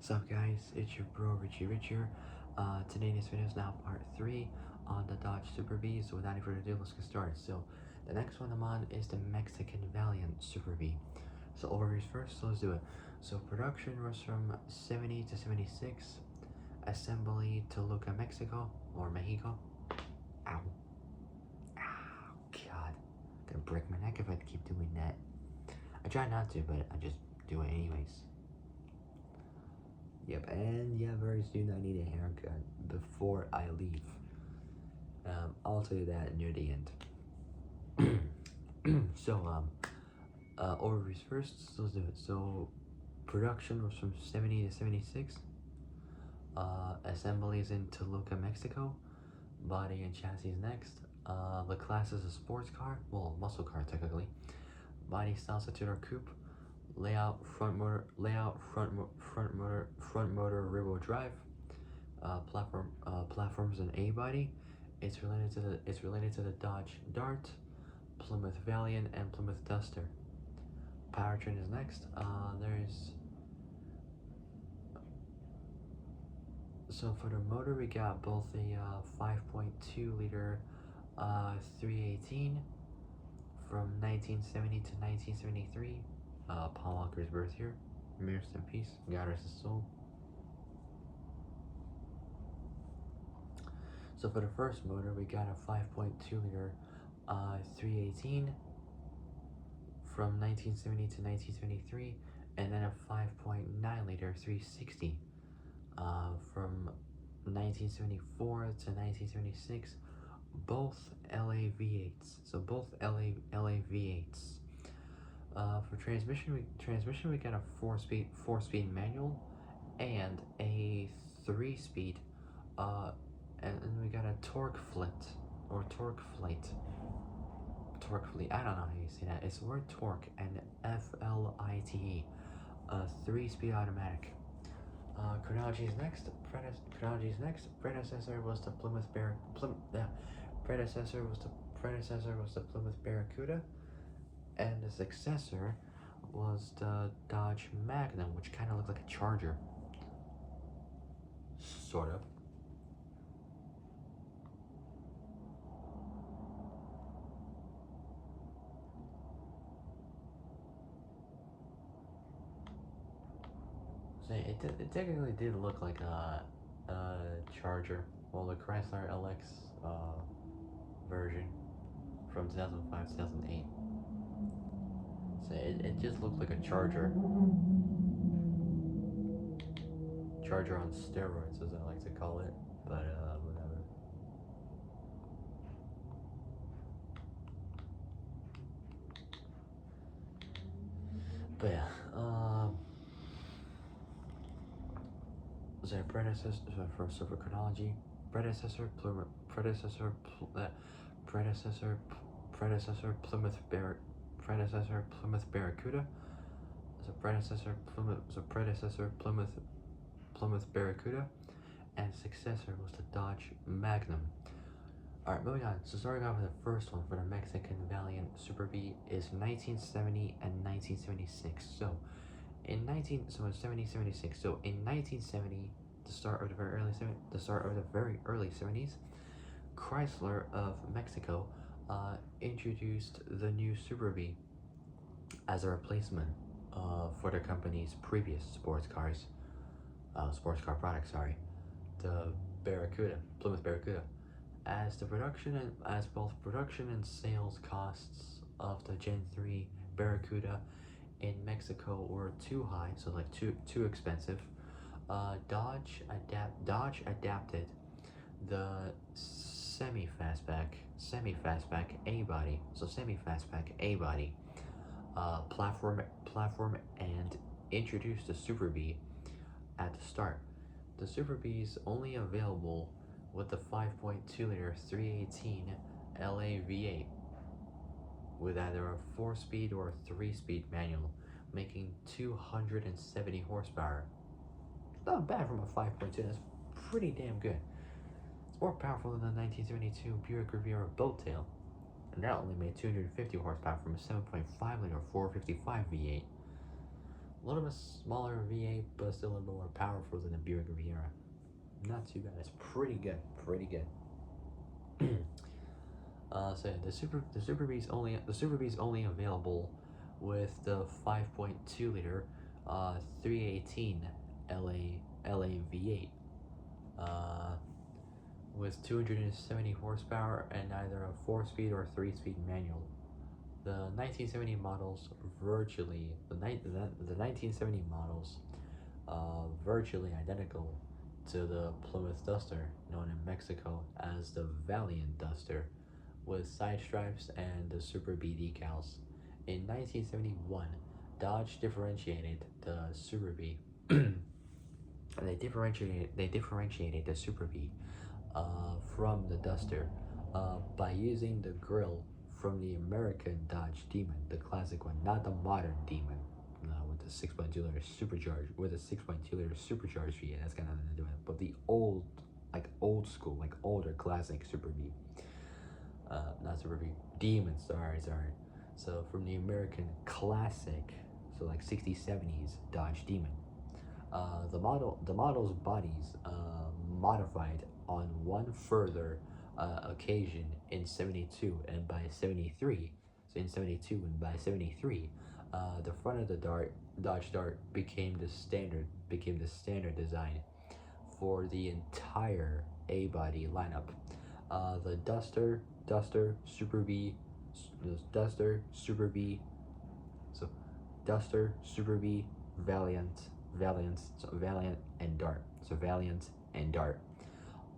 What's up guys, it's your bro Richie Richer. Today this video is now part 3 on the Dodge Super B, so without any further ado, let's get started. So the next one I'm on is the Mexican Valiant Super B. So overviews first, so let's do it. So production was from 70 to 76, assembly Toluca, Mexico, or Mexico. Ow. Ow, God. I'm gonna break my neck if I keep doing that. I try not to, but I just do it anyways. Yep, and yeah, very soon I need a haircut before I leave. I'll tell you that near the end. So, overviews first, so let's do it. So, production was from 70 to 76. Assembly is in Toluca, Mexico. Body and chassis is next. The class is a sports car, well, muscle car technically. Body style Satura coupe. Layout front motor rear wheel drive. Platforms an A body. It's related to the Dodge Dart, Plymouth Valiant, and Plymouth Duster. Powertrain is next. So for the motor, we got both a 5.2 liter 318 from 1970 to 1973. Paul Walker's birth year. Rest in peace. God rest his soul. So for the first motor, we got a 5.2 liter 318 from 1970 to 1973, and then a 5.9 liter 360 from 1974 to 1976. Both LA V8s. So both LA V8s. For transmission we got a four speed manual and a 3-speed and we got a torque fleet. I don't know how you say that. It's the word torque and FLITE. A 3-speed automatic. Chronology is next. Predecessor was the Plymouth Barracuda, and the successor was the Dodge Magnum, which kind of looked like a Charger, sort of. So it technically did look like a Charger. Well, the Chrysler LX version from 2005, 2008. So it just looked like a Charger. Charger on steroids, as I like to call it. But whatever. But yeah, so predecessor for chronology. Predecessor Plymouth Barracuda. Predecessor Plymouth Barracuda, and successor was the Dodge Magnum. Alright, moving on. So starting off with the first one for the Mexican Valiant Super B is 1970 and 1976. So in 1976. So in 1970, the start of the very early 70s, Chrysler of Mexico introduced the new Super B as a replacement for the company's previous sports car product, the Plymouth Barracuda. As both production and sales costs of the Gen 3 Barracuda in Mexico were too high, so like too expensive, Dodge adapted the semi-fastback A body platform and introduced the Super B at the start. The Super B is only available with the 5.2 liter 318 LA V8 with either a 4-speed or a 3-speed manual, making 270 horsepower. Not bad from a 5.2, that's pretty damn good. It's more powerful than the 1972 Buick Riviera Boattail, and that only made 250 horsepower from a 7.5 liter 455 V8. little bit smaller V8, but still a little more powerful than the Buick Riviera. Not too bad. It's pretty good. Pretty good. So yeah, the Super B is only available with the 5.2 liter 318 LA V8 uh, with 270 horsepower and either a 4-speed or 3-speed manual. The 1970 models virtually the 1970 models virtually identical to the Plymouth Duster, known in Mexico as the Valiant Duster, with side stripes and the Super B decals. In 1971, Dodge differentiated the Super B. They differentiated the Super B from the Duster by using the grille from the American Dodge Demon, the classic one, not the modern Demon, with the 6.2 liter supercharged V8. That's got nothing to do with it. But the old school, like older classic Super B, not Super B, Demon. Sorry. So from the American classic, so like 60s, 70s Dodge Demon. The model's bodies modified on one further occasion in 72 and by 73. So in 72 and by 73, the front of the Dodge Dart became the standard design for the entire A body lineup. The Super B, Duster, Super B, so Duster, Super B, Valiant, Valiant and Dart. So Valiant and Dart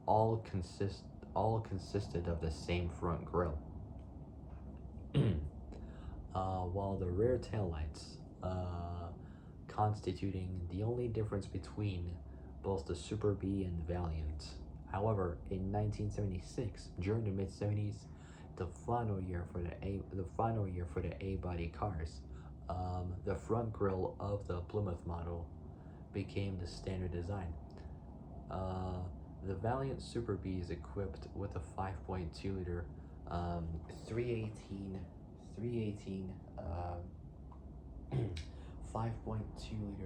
all consisted of the same front grille. While the rear taillights constituting the only difference between both the Super B and Valiant. However, in 1976, during the mid 70s, the final year for the A body cars, the front grille of the Plymouth model became the standard design. The Valiant Super B is equipped with a 5.2 liter 318 5.2 liter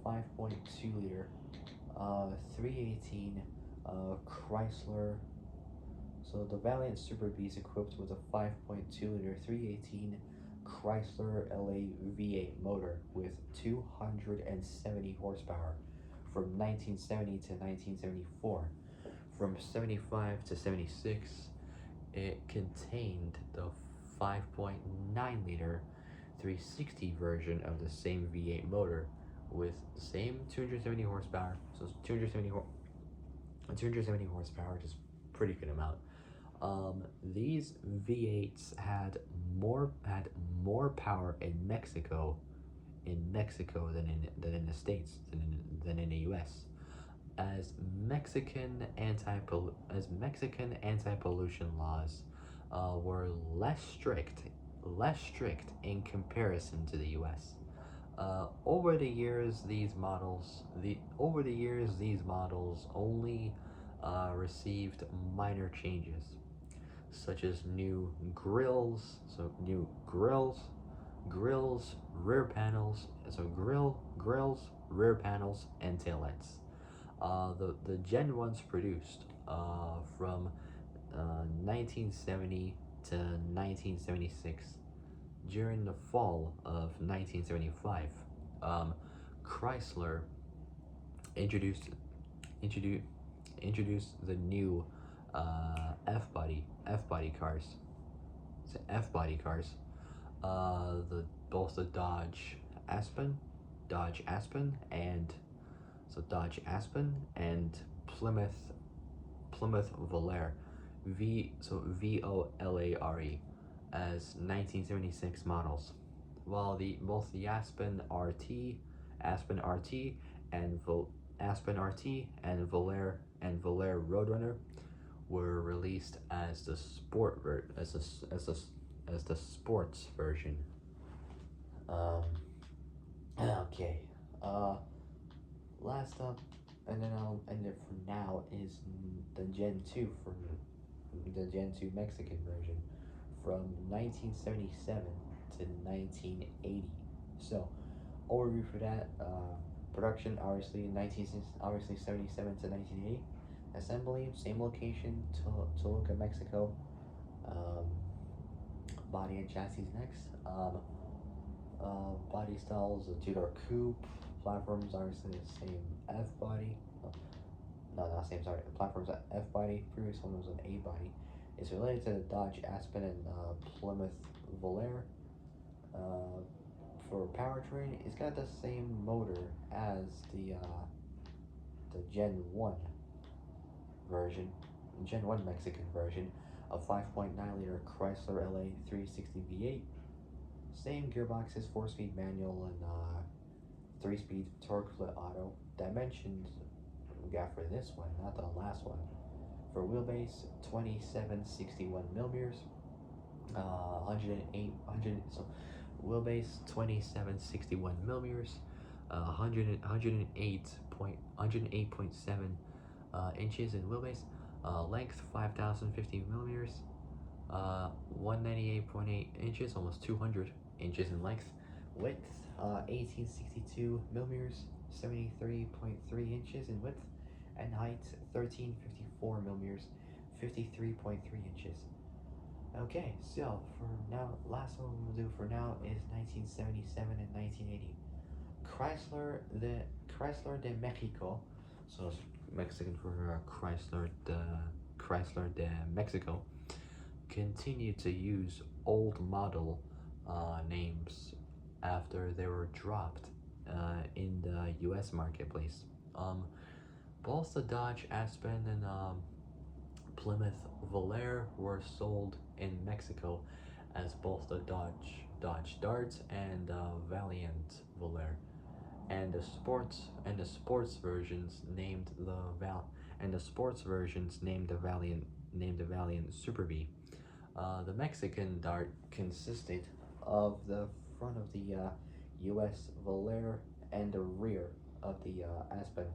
5.2 liter 318 Chrysler. So the Valiant Super B is equipped with a 5.2 liter 318 Chrysler LA V8 motor with 270 horsepower from 1970 to 1974. From 75 to 76, it contained the 5.9 liter 360 version of the same V8 motor with the same 270 horsepower. So 270 horsepower, just pretty good amount. These V8s had more power in Mexico than in the States, than in the US, as Mexican anti-pollution laws were less strict in comparison to the US. Over the years, these models only received minor changes, such as new grills, rear panels, rear panels, and taillights. The Gen 1s produced from 1970 to 1976. During the fall of 1975, Chrysler introduced the new F body cars. Both the Dodge Aspen, and Plymouth Volare, VOLARE, as 1976 models, while both the Aspen RT, and Volare Roadrunner were released as the sports version. Okay. Last up, and then I'll end it for now, is the Gen 2 Mexican version from 1977 to 1980. So, overview for that. Production obviously 77 to 1980. Assembly same location, Toluca, Mexico. Um, Body and chassis next. Body styles a two-door coupe. Platforms obviously the same F body. No, not same. Sorry, the platform's an F body. Previous one was an A body. It's related to the Dodge Aspen and Plymouth Volare. For powertrain, it's got the same motor as the Gen 1 version, Gen 1 Mexican version, a 5.9 liter Chrysler LA 360 V8. Same gearboxes, 4-speed manual and 3-speed torque split auto. Dimensions we got for this one, not the last one. For wheelbase, 2761 millimeters, 108, so wheelbase 2761 millimeters, 108.7 inches in wheelbase, length 5050 millimeters, 198.8 inches, almost 200 inches in length, width 1862 millimeters, 73.3 inches in width, and height 1354 millimeters, 53.3 inches. Okay, so for now, last one we'll do for now is 1977 and 1980. Chrysler de Mexico, so it's Mexican for Chrysler de Mexico, continued to use old model names after they were dropped in the U.S. marketplace. Both the Dodge Aspen and Plymouth Volare were sold in Mexico as both the Dodge Dart and Valiant Volare, and the sports versions named the Valiant Super B. The Mexican Dart consisted of the front of the U.S. Volare and the rear of the Aspen,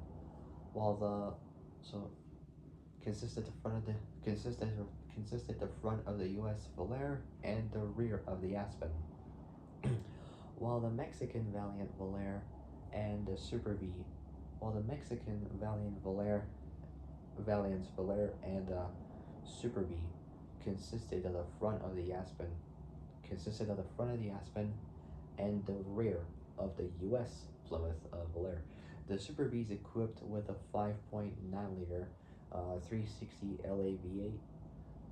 while consisted the front of the U.S. Volare and the rear of the Aspen, while the Mexican Valiant Volare and the Super B, Valiant Volare and Super B consisted of the front of the Aspen, and the rear of the U.S. Plymouth Volare. The Super B is equipped with a 5.9 liter 360 LA V8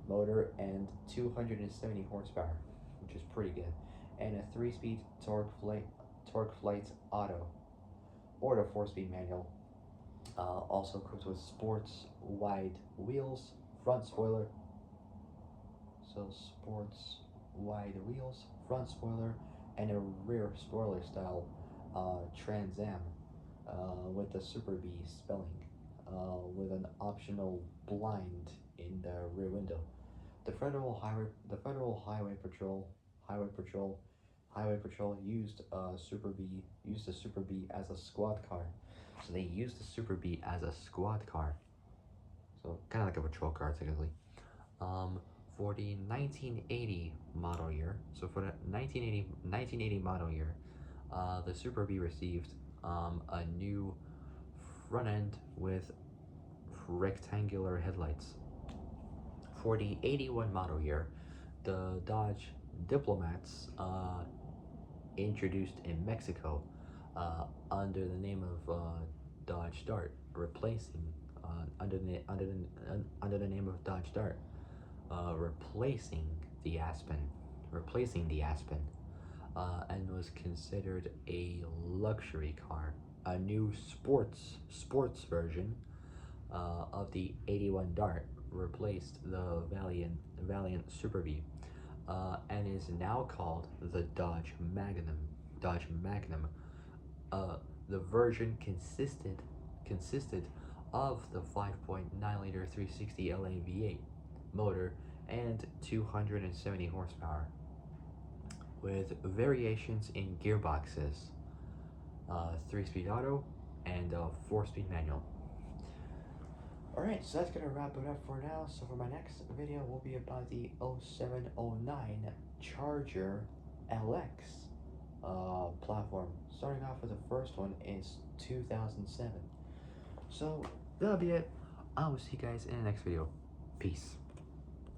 motor and 270 horsepower, which is pretty good, and a 3-speed torque flight auto or the 4-speed manual. Also equipped with sports wide wheels, front spoiler. So sports wide wheels, front spoiler, and a rear spoiler style Trans Am with the Super B spelling, with an optional blind in the rear window. The Federal Highway Patrol used the Super B as a squad car. So they used the Super B as a squad car. So kind of like a patrol car technically. For the 1980 model year, so for the 1980 model year, the Super B received a new front end with rectangular headlights. For the 81 model year, the Dodge Diplomats introduced in Mexico under the name of Dodge Dart, replacing under the name of Dodge Dart, replacing the Aspen, and was considered a luxury car. A new sports version of the 81 Dart replaced the Valiant Super B, and is now called the Dodge Magnum. The version consisted of the 5.9 liter 360 LA V8 motor and 270 horsepower, with variations in gearboxes, 3-speed auto and 4-speed manual. Alright, so that's gonna wrap it up for now. So for my next video will be about the 0709 Charger LX platform. Starting off with the first one is 2007. So that'll be it. I will see you guys in the next video. Peace.